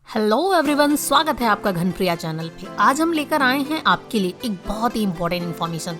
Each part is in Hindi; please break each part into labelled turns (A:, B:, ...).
A: हेलो एवरीवन, स्वागत है आपका घनप्रिया चैनल पे। आज हम लेकर आए हैं आपके लिए एक बहुत ही इम्पोर्टेंट इन्फॉर्मेशन।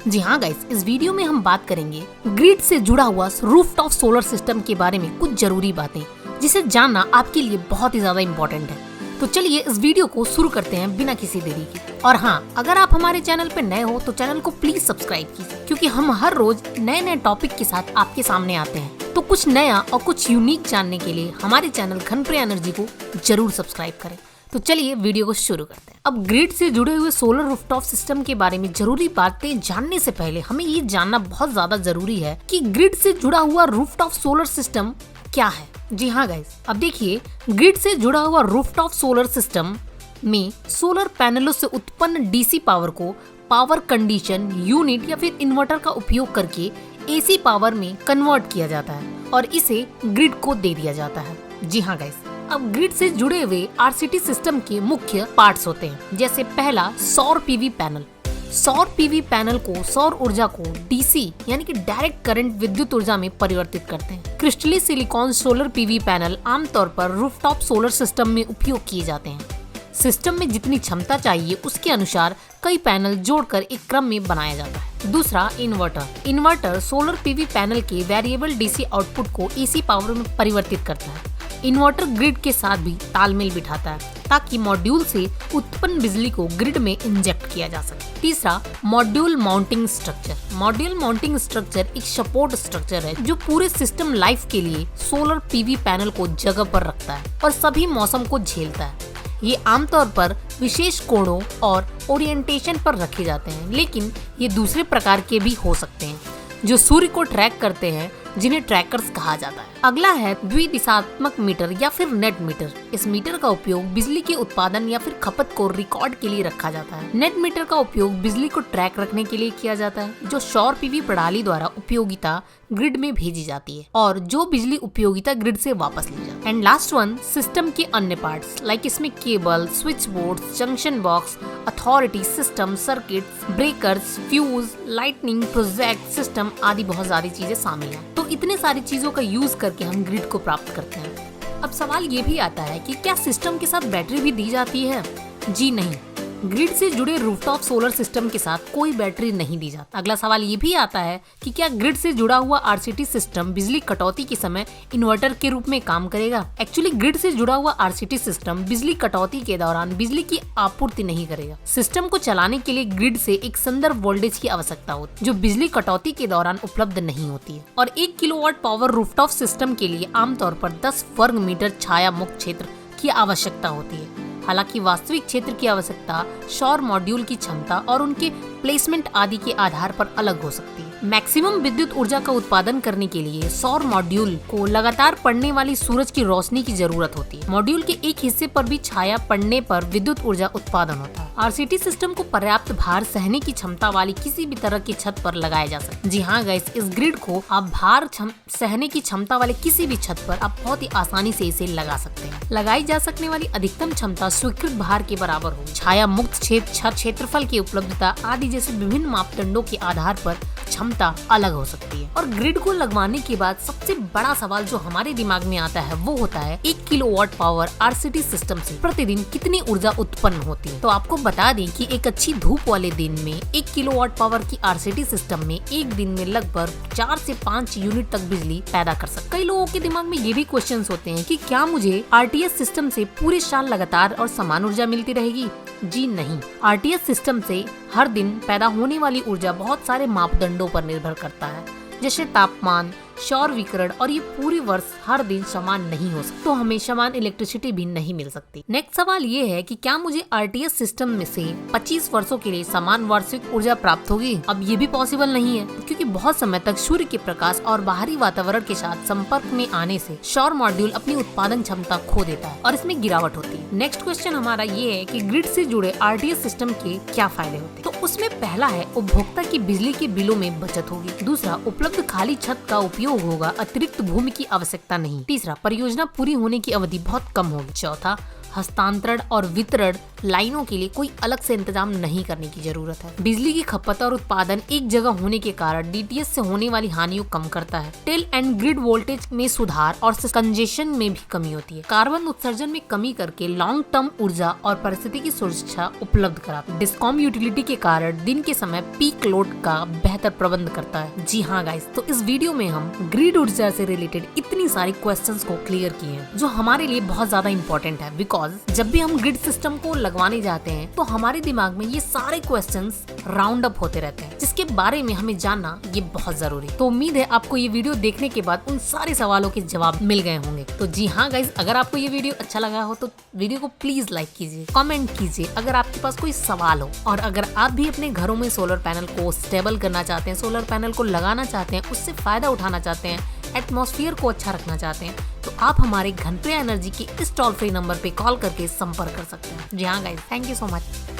A: जी हाँ गाइस, इस वीडियो में हम बात करेंगे ग्रिड से जुड़ा हुआ रूफटॉप सोलर सिस्टम के बारे में कुछ जरूरी बातें, जिसे जानना आपके लिए बहुत ही ज्यादा इम्पोर्टेंट है। तो चलिए इस वीडियो को शुरू करते हैं बिना किसी देरी के। और हाँ, अगर आप हमारे चैनल पे नए हो तो चैनल को प्लीज सब्सक्राइब कीजिए, क्योंकि हम हर रोज नए नए टॉपिक के साथ आपके सामने आते हैं। तो कुछ नया और कुछ यूनिक जानने के लिए हमारे चैनल घनप्रिया एनर्जी को जरूर सब्सक्राइब करें। तो चलिए वीडियो को शुरू करते हैं। अब ग्रिड से जुड़े हुए सोलर रूफटॉप सिस्टम के बारे में जरूरी बातें जानने से पहले हमें ये जानना बहुत ज्यादा जरूरी है कि ग्रिड से जुड़ा हुआ रूफटॉप सोलर सिस्टम क्या है। जी हाँ गाइस, अब देखिए, ग्रिड से जुड़ा हुआ रूफटॉप सोलर सिस्टम में सोलर पैनलों से उत्पन्न डीसी पावर को पावर कंडीशन यूनिट या फिर इन्वर्टर का उपयोग करके एसी पावर में कन्वर्ट किया जाता है और इसे ग्रिड को दे दिया जाता है। जी हाँ गाइस, अब ग्रिड से जुड़े हुए आरसीटी सिस्टम के मुख्य पार्ट्स होते हैं, जैसे पहला सौर पीवी पैनल। सौर पीवी पैनल को सौर ऊर्जा को डीसी यानी कि डायरेक्ट करंट विद्युत ऊर्जा में परिवर्तित करते हैं। क्रिस्टली सिलिकॉन सोलर पीवी पैनल आमतौर पर रूफटॉप सोलर सिस्टम में उपयोग किए जाते हैं। सिस्टम में जितनी क्षमता चाहिए उसके अनुसार कई पैनल जोड़कर एक क्रम में बनाया जाता है। दूसरा, inverter. Inverter solar PV panel के वेरिएबल डीसी आउटपुट को एसी पावर में परिवर्तित करता है। इन्वर्टर ग्रिड के साथ भी तालमेल बिठाता है ताकि मॉड्यूल से उत्पन्न बिजली को ग्रिड में इंजेक्ट किया जा सके। तीसरा, module mounting structure. Module mounting structure एक सपोर्ट स्ट्रक्चर है जो पूरे सिस्टम लाइफ के लिए सोलर पीवी पैनल को जगह पर रखता है और सभी मौसम को झेलता है। ये आमतौर पर विशेष कोणों और ओरिएंटेशन पर रखे जाते हैं, लेकिन ये दूसरे प्रकार के भी हो सकते हैं जो सूर्य को ट्रैक करते हैं, जिन्हें ट्रैकर्स कहा जाता है। अगला है द्विदिशात्मक मीटर या फिर नेट मीटर। इस मीटर का उपयोग बिजली के उत्पादन या फिर खपत को रिकॉर्ड के लिए रखा जाता है। नेट मीटर का उपयोग बिजली को ट्रैक रखने के लिए किया जाता है, जो सौर पीवी प्रणाली द्वारा उपयोगिता ग्रिड में भेजी जाती है और जो बिजली उपयोगिता ग्रिड से वापस ली जाती है। एंड लास्ट वन, सिस्टम के अन्य पार्ट्स, लाइक इसमें cable, switch board, junction box, authority system, circuits, breakers, fuse, lightning, project system आदि बहुत सारी चीजें शामिल हैं। तो इतने सारी चीजों का यूज करके हम ग्रिड को प्राप्त करते हैं। अब सवाल ये भी आता है कि क्या सिस्टम के साथ बैटरी भी दी जाती है? जी नहीं, ग्रिड से जुड़े रूफटॉप सोलर सिस्टम के साथ कोई बैटरी नहीं दी जाती। अगला सवाल ये भी आता है कि क्या ग्रिड से जुड़ा हुआ आरसीटी सिस्टम बिजली कटौती के समय इन्वर्टर के रूप में काम करेगा? एक्चुअली ग्रिड से जुड़ा हुआ आरसीटी सिस्टम बिजली कटौती के दौरान बिजली की आपूर्ति नहीं करेगा। सिस्टम को चलाने के लिए ग्रिड से एक संदर्भ वोल्टेज की आवश्यकता होती है, जो बिजली कटौती के दौरान उपलब्ध नहीं होती है। और 1 किलोवाट पावर रूफटॉप सिस्टम के लिए आमतौर पर 10 वर्ग मीटर छाया मुक्त क्षेत्र की आवश्यकता होती है। हालांकि वास्तविक क्षेत्र की आवश्यकता सौर मॉड्यूल की क्षमता और उनके प्लेसमेंट आदि के आधार पर अलग हो सकती है। मैक्सिमम विद्युत ऊर्जा का उत्पादन करने के लिए सौर मॉड्यूल को लगातार पड़ने वाली सूरज की रोशनी की जरूरत होती है। मॉड्यूल के एक हिस्से पर भी छाया पड़ने पर विद्युत ऊर्जा उत्पादन होता है। आरसीटी सिस्टम को पर्याप्त भार सहने की क्षमता वाली किसी भी तरह की छत पर लगाया जा सकता है। जी हाँ गाइस, इस ग्रिड को आप भार सहने की क्षमता वाले किसी भी छत पर आप बहुत ही आसानी से इसे लगा सकते हैं। लगाई जा सकने वाली अधिकतम क्षमता स्वीकृत भार के बराबर होगी। छाया मुक्त छत क्षेत्रफल की उपलब्धता आदि जैसे विभिन्न मापदंडों के आधार पर क्षमता अलग हो सकती है। और ग्रिड को लगवाने के बाद सबसे बड़ा सवाल जो हमारे दिमाग में आता है वो होता है 1 किलोवाट पावर आरसीटी सिस्टम से प्रतिदिन कितनी ऊर्जा उत्पन्न होती है। तो आपको बता दें कि एक अच्छी धूप वाले दिन में 1 किलोवाट पावर की आरसीटी सिस्टम में एक दिन में लगभग 4 से 5 यूनिट तक बिजली पैदा कर सकते। कई लोगों के दिमाग में ये भी क्वेश्चन होते हैं कि क्या मुझे आरटीएस सिस्टम से पूरे साल लगातार और समान ऊर्जा मिलती रहेगी? जी नहीं, आरटीएस सिस्टम से हर दिन पैदा होने वाली ऊर्जा बहुत सारे मापदंडों पर निर्भर करता है, जैसे तापमान, सौर विकिरण, और ये पूरी वर्ष हर दिन समान नहीं हो सकती, तो हमें समान इलेक्ट्रिसिटी भी नहीं मिल सकती। नेक्स्ट सवाल ये है कि क्या मुझे आरटीएस सिस्टम में से 25 वर्षों के लिए समान वार्षिक ऊर्जा प्राप्त होगी? अब ये भी पॉसिबल नहीं है, क्योंकि बहुत समय तक सूर्य के प्रकाश और बाहरी वातावरण के साथ संपर्क में आने से सौर मॉड्यूल अपनी उत्पादन क्षमता खो देता है और इसमें गिरावट होती है। नेक्स्ट क्वेश्चन हमारा ये है कि ग्रिड से जुड़े आरटीएस सिस्टम के क्या फायदे होते हैं? तो उसमें पहला है उपभोक्ता की बिजली के बिलों में बचत होगी। दूसरा, उपलब्ध खाली छत का उपयोग होगा, अतिरिक्त भूमि की आवश्यकता नहीं। तीसरा, परियोजना पूरी होने की अवधि बहुत कम होगी। चौथा, हस्तांतरण और वितरण लाइनों के लिए कोई अलग से इंतजाम नहीं करने की जरूरत है। बिजली की खपत और उत्पादन एक जगह होने के कारण डीटीएच से होने वाली हानियों कम करता है। टेल एंड ग्रिड वोल्टेज में सुधार और कंजेशन में भी कमी होती है। कार्बन उत्सर्जन में कमी करके लॉन्ग टर्म ऊर्जा और पारिस्थितिकी सुरक्षा उपलब्ध कराता है। डिस्कॉम यूटिलिटी के कारण दिन के समय पीक लोड का बेहतर प्रबंध करता है। जी हाँ गाइस, तो इस वीडियो में हम ग्रिड ऊर्जा से रिलेटेड इतनी सारी क्वेश्चंस को क्लियर किए हैं जो हमारे लिए बहुत ज्यादा इंपॉर्टेंट है। बिकॉज जब भी हम ग्रिड सिस्टम को लगवाने जाते हैं तो हमारे दिमाग में ये सारे क्वेश्चंस राउंड अप होते रहते हैं, जिसके बारे में हमें जानना ये बहुत जरूरी। तो उम्मीद है आपको ये वीडियो देखने के बाद उन सारे सवालों के जवाब मिल गए होंगे। तो जी हाँ गाइस, अगर आपको ये वीडियो अच्छा लगा हो तो वीडियो को प्लीज लाइक कीजिए, कमेंट कीजिए अगर आपके पास कोई सवाल हो। और अगर आप भी अपने घरों में सोलर पैनल को स्टेबल करना चाहते हैं, सोलर पैनल को लगाना चाहते हैं, उससे फायदा उठाना चाहते हैं, एटमॉस्फेयर को अच्छा रखना चाहते हैं, तो आप हमारे घनप्रिया एनर्जी के इस टोल फ्री नंबर पे कॉल करके संपर्क कर सकते हैं। जी हाँ guys, thank you so much.